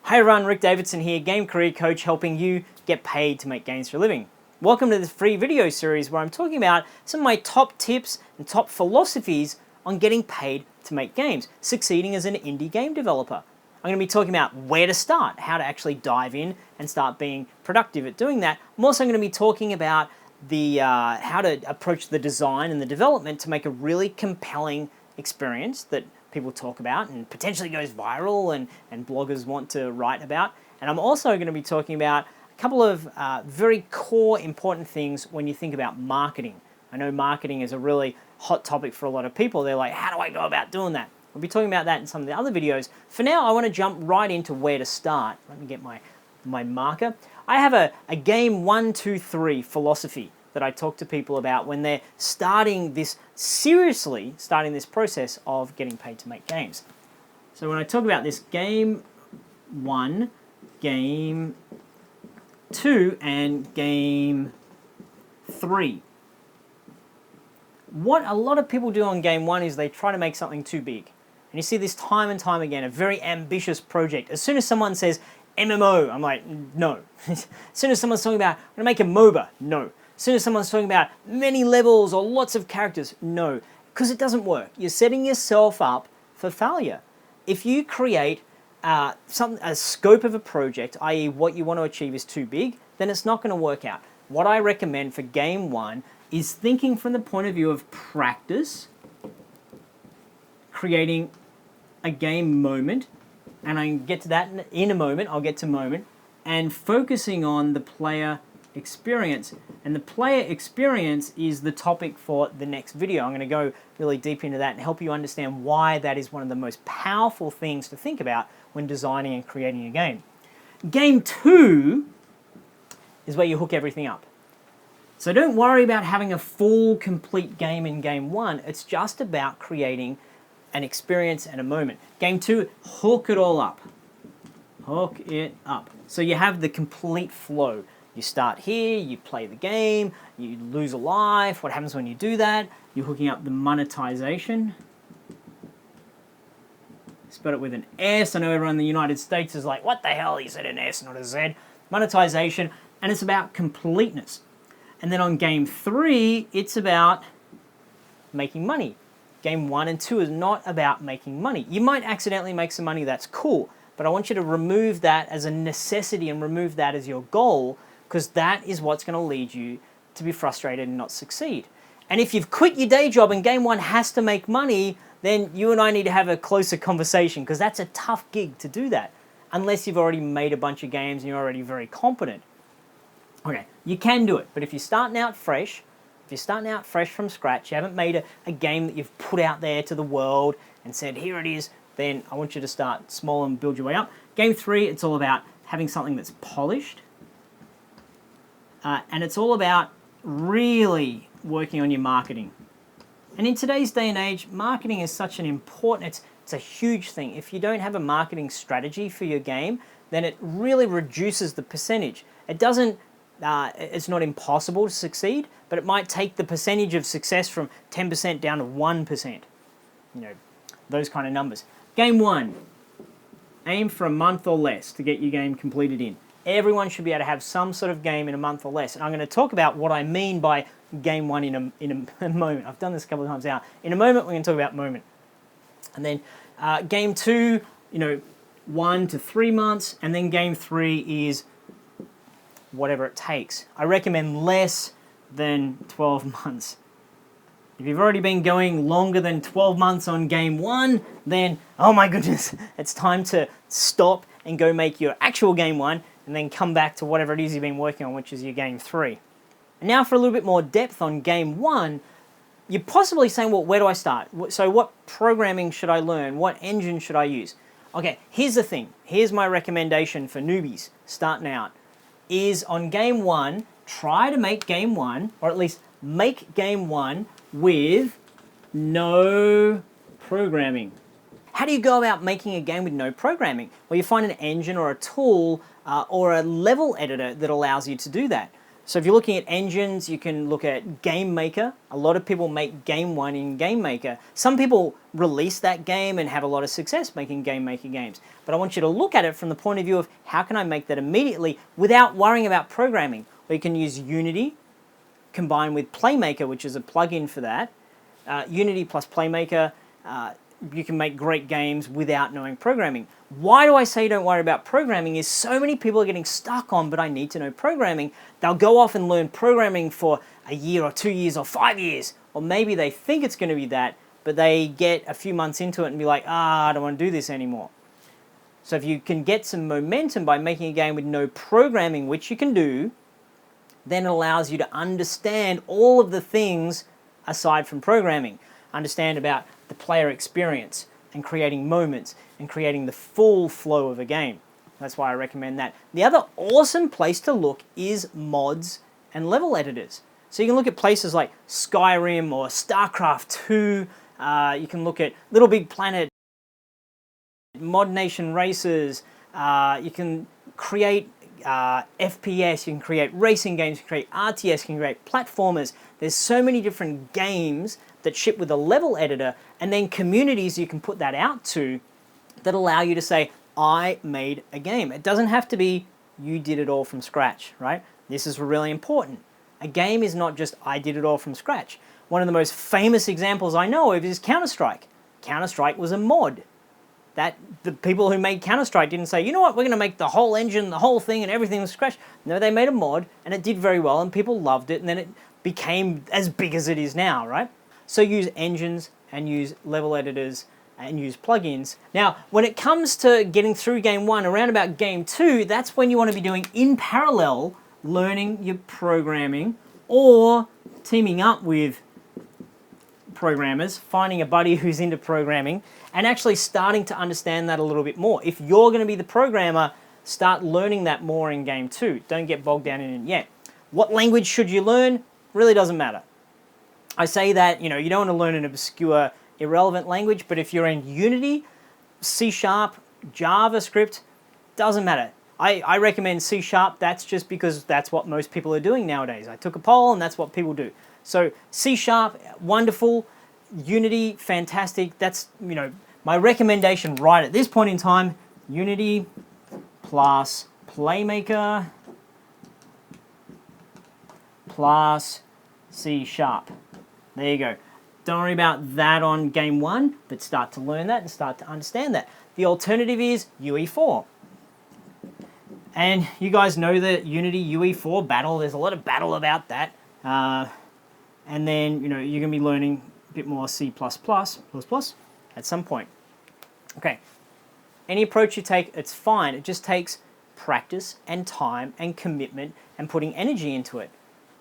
Hi everyone, Rick Davidson here, game career coach helping you get paid to make games for a living. Welcome to this free video series where I'm talking about some of my top tips and top philosophies on getting paid to make games, succeeding as an indie game developer. I'm going to be talking about where to start, how to actually dive in and start being productive at doing that. I'm also going to be talking about the how to approach the design and the development to make a really compelling experience that people talk about and potentially goes viral and bloggers want to write about. And I'm also going to be talking about a couple of very core important things when you think about marketing. I know marketing is a really hot topic for a lot of people. They're like, how do I go about doing that? We'll be talking about that in some of the other videos. For now, I want to jump right into where to start. Let me get my marker. I have a game 1, 2, 3 philosophy that I talk to people about when they're starting this process of getting paid to make games. So when I talk about this game 1, game 2, and game 3, what a lot of people do on game 1 is they try to make something too big. And you see this time and time again, a very ambitious project. As soon as someone says MMO, I'm like, no. As soon as someone's talking about, I'm going to make a MOBA, no. As soon as someone's talking about many levels or lots of characters, no, because it doesn't work. You're setting yourself up for failure. If you create a scope of a project, i.e. what you want to achieve is too big, then it's not going to work out. What I recommend for game 1 is thinking from the point of view of practice, creating a game moment, and I can get to that in a moment, I'll get to moment, and focusing on the player experience. And the player experience is the topic for the next video. I'm going to go really deep into that and help you understand why that is one of the most powerful things to think about when designing and creating a game. Game 2 is where you hook everything up. So don't worry about having a full, complete game in game 1. It's just about creating an experience and a moment. Game 2, hook it all up. Hook it up. So you have the complete flow. You start here, you play the game, you lose a life. What happens when you do that? You're hooking up the monetization. Spell it with an S. I know everyone in the United States is like, what the hell? You said an S, not a Z. Monetization, and it's about completeness. And then on game 3, it's about making money. Game 1 and 2 is not about making money. You might accidentally make some money, that's cool, but I want you to remove that as a necessity and remove that as your goal, because that is what's going to lead you to be frustrated and not succeed. And if you've quit your day job and game 1 has to make money, then you and I need to have a closer conversation, because that's a tough gig to do that, unless you've already made a bunch of games and you're already very competent. Okay, you can do it, but if you're starting out fresh, from scratch, you haven't made a game that you've put out there to the world and said, here it is, then I want you to start small and build your way up. Game 3, it's all about having something that's polished. And it's all about really working on your marketing. And in today's day and age, marketing is such an important, it's a huge thing. If you don't have a marketing strategy for your game, then it really reduces the percentage. It doesn't, it's not impossible to succeed, but it might take the percentage of success from 10% down to 1%. You know, those kind of numbers. Game 1, aim for a month or less to get your game completed in. Everyone should be able to have some sort of game in a month or less. And I'm going to talk about what I mean by game 1 in a moment. I've done this a couple of times now. In a moment, we're going to talk about moment. And then game 2, 1 to 3 months. And then game 3 is whatever it takes. I recommend less than 12 months. If you've already been going longer than 12 months on game 1, then, oh my goodness, it's time to stop and go make your actual game 1 and then come back to whatever it is you've been working on, which is your game 3. And now for a little bit more depth on game 1, you're possibly saying, well, where do I start? So what programming should I learn? What engine should I use? Okay, here's the thing. Here's my recommendation for newbies starting out, is on game 1, try to make game 1, or at least make game 1 with no programming. How do you go about making a game with no programming? Well, you find an engine or a tool or a level editor that allows you to do that. So if you're looking at engines, you can look at Game Maker. A lot of people make Game 1 in Game Maker. Some people release that game and have a lot of success making Game Maker games. But I want you to look at it from the point of view of how can I make that immediately without worrying about programming. Or you can use Unity combined with Playmaker, which is a plugin for that. Unity plus Playmaker, you can make great games without knowing programming. Why do I say don't worry about programming is so many people are getting stuck on, but I need to know programming. They'll go off and learn programming for a year or 2 years or 5 years, or maybe they think it's going to be that, but they get a few months into it and be like, I don't want to do this anymore. So if you can get some momentum by making a game with no programming, which you can do, then it allows you to understand all of the things aside from programming. Understand about the player experience and creating moments and creating the full flow of a game. That's why I recommend that. The other awesome place to look is mods and level editors. So you can look at places like Skyrim or StarCraft 2. You can look at Little Big Planet, Mod Nation Races. You can create FPS, you can create racing games, you can create RTS, you can create platformers. There's so many different games that ship with a level editor, and then communities you can put that out to that allow you to say, I made a game. It doesn't have to be you did it all from scratch, right? This is really important. A game is not just I did it all from scratch. One of the most famous examples I know of is Counter-Strike. Counter-Strike was a mod. That the people who made Counter-Strike didn't say, you know what, we're going to make the whole engine, the whole thing, and everything from scratch. No, they made a mod, and it did very well, and people loved it, and then it became as big as it is now, right? So use engines, and use level editors, and use plugins. Now, when it comes to getting through Game 1, around about Game 2, that's when you want to be doing, in parallel, learning your programming, or teaming up with programmers, finding a buddy who's into programming, and actually starting to understand that a little bit more. If you're going to be the programmer, start learning that more in Game 2. Don't get bogged down in it yet. What language should you learn? Really doesn't matter. I say that, you don't want to learn an obscure, irrelevant language, but if you're in Unity, C#, JavaScript, doesn't matter. I recommend C#, that's just because that's what most people are doing nowadays. I took a poll and that's what people do. So C#, wonderful. Unity, fantastic. That's, my recommendation right at this point in time, Unity plus Playmaker plus C#. There you go. Don't worry about that on Game 1, but start to learn that and start to understand that. The alternative is UE4. And you guys know the Unity UE4 battle. There's a lot of battle about that. And then, you're going to be learning a bit more C++ at some point. Okay. Any approach you take, it's fine. It just takes practice and time and commitment and putting energy into it.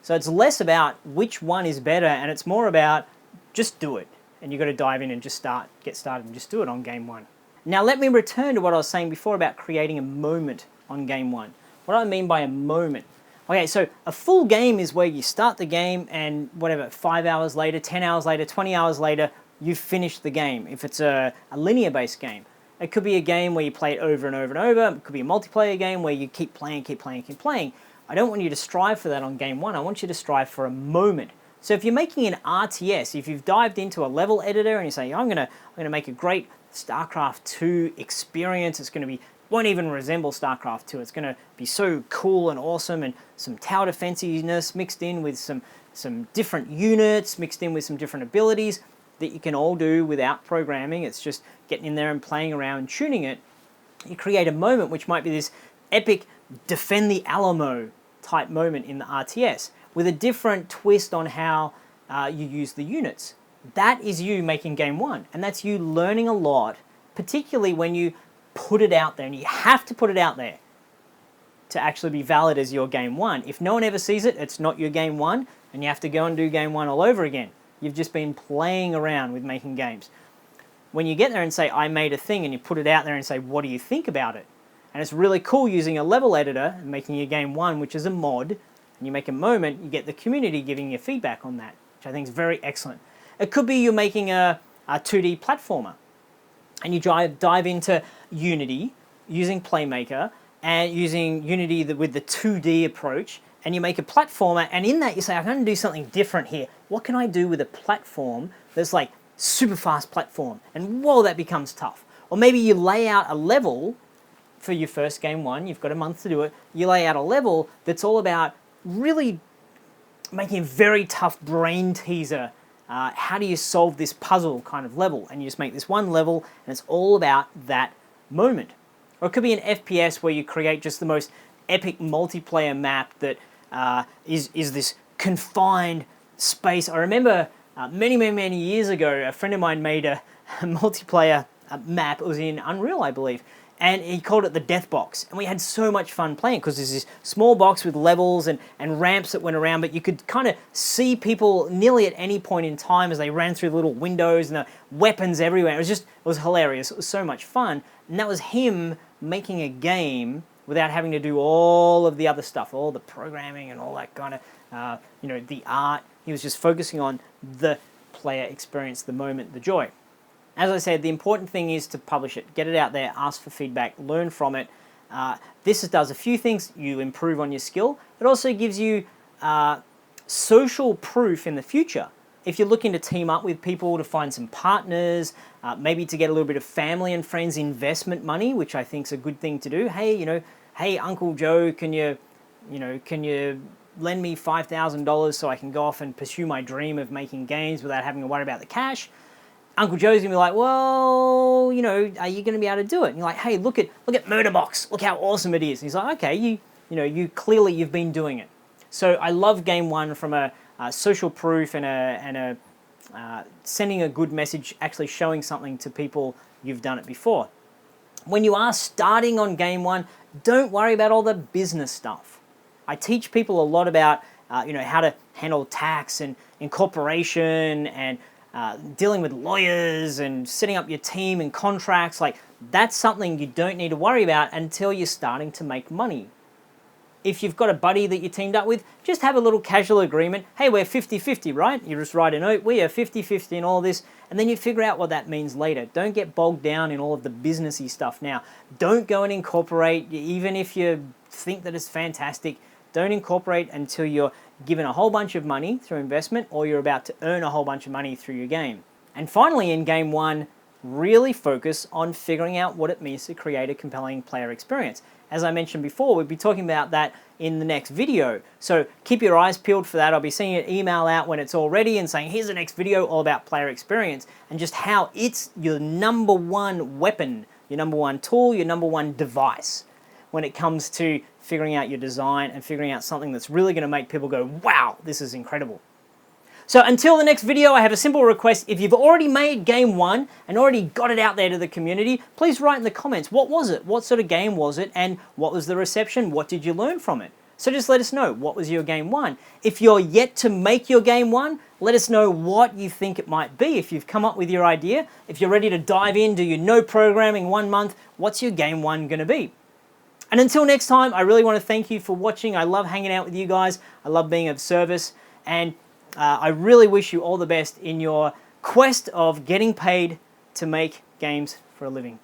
So it's less about which one is better, and it's more about just do it. And you've got to dive in and just get started and just do it on Game 1. Now let me return to what I was saying before about creating a moment on Game 1. What do I mean by a moment? Okay, so a full game is where you start the game and 5 hours later, 10 hours later, 20 hours later, you've finished the game. If it's a linear-based game. It could be a game where you play it over and over and over. It could be a multiplayer game where you keep playing. I don't want you to strive for that on Game 1. I want you to strive for a moment. So if you're making an RTS, if you've dived into a level editor and you say, I'm gonna make a great StarCraft 2 experience, won't even resemble StarCraft 2. It's going to be so cool and awesome, and some tower defensiveness mixed in with some different units, mixed in with some different abilities that you can all do without programming. It's just getting in there and playing around and tuning it. You create a moment which might be this epic defend the Alamo type moment in the RTS with a different twist on how you use the units. That is you making Game 1, and that's you learning a lot, particularly when you put it out there, and you have to put it out there to actually be valid as your Game 1. If no one ever sees it, it's not your Game 1, and you have to go and do Game 1 all over again. You've just been playing around with making games. When you get there and say, I made a thing, and you put it out there and say, what do you think about it? And it's really cool using a level editor and making your Game 1, which is a mod, and you make a moment, you get the community giving you feedback on that, which I think is very excellent. It could be you're making a 2D platformer, and you dive into Unity using Playmaker, and using Unity with the 2D approach, and you make a platformer, and in that you say, I'm going to do something different here. What can I do with a platform that's like super fast platform? And whoa, that becomes tough. Or maybe you lay out a level for your first game one, you've got a month to do it, you lay out a level that's all about really making a very tough brain teaser. How do you solve this puzzle kind of level? And you just make this one level, and it's all about that moment. Or it could be an FPS where you create just the most epic multiplayer map that is this confined space. I remember many years ago, a friend of mine made a multiplayer map. It was in Unreal, I believe. And he called it the Death Box. And we had so much fun playing because there's this small box with levels and ramps that went around, but you could kind of see people nearly at any point in time as they ran through the little windows and the weapons everywhere. It was hilarious. It was so much fun. And that was him making a game without having to do all of the other stuff, all the programming and all that kind of, the art. He was just focusing on the player experience, the moment, the joy. As I said, the important thing is to publish it, get it out there, ask for feedback, learn from it. This does a few things. You improve on your skill. It also gives you social proof in the future. If you're looking to team up with people to find some partners, maybe to get a little bit of family and friends investment money, which I think is a good thing to do. Hey, Uncle Joe, can you lend me $5,000 so I can go off and pursue my dream of making games without having to worry about the cash? Uncle Joe's gonna be like, well, are you gonna be able to do it? And you're like, hey, look at Murderbox, look how awesome it is. And he's like, okay, you clearly you've been doing it. So I love game one from a social proof and a sending a good message, actually showing something to people you've done it before. When you are starting on game one, don't worry about all the business stuff. I teach people a lot about how to handle tax and incorporation and dealing with lawyers and setting up your team and contracts. Like, that's something you don't need to worry about until you're starting to make money. If you've got a buddy that you teamed up with, just have a little casual agreement. Hey, we're 50-50, right? You just write a note, we are 50-50 in all this, and then you figure out what that means later. Don't get bogged down in all of the businessy stuff now. Don't go and incorporate, even if you think that it's fantastic. Don't incorporate until you're given a whole bunch of money through investment or you're about to earn a whole bunch of money through your game. And finally, in game one, really focus on figuring out what it means to create a compelling player experience. As I mentioned before, we'll be talking about that in the next video. So keep your eyes peeled for that. I'll be sending an email out when it's all ready and saying, here's the next video all about player experience and just how it's your number one weapon, your number one tool, your number one device when it comes to figuring out your design and figuring out something that's really going to make people go, wow, this is incredible. So until the next video, I have a simple request. If you've already made game one and already got it out there to the community, please write in the comments, what was it? What sort of game was it? And what was the reception? What did you learn from it? So just let us know, what was your game one? If you're yet to make your game one, let us know what you think it might be. If you've come up with your idea, if you're ready to dive in, do you know programming 1 month, what's your game one going to be? And until next time, I really want to thank you for watching. I love hanging out with you guys. I love being of service. And I really wish you all the best in your quest of getting paid to make games for a living.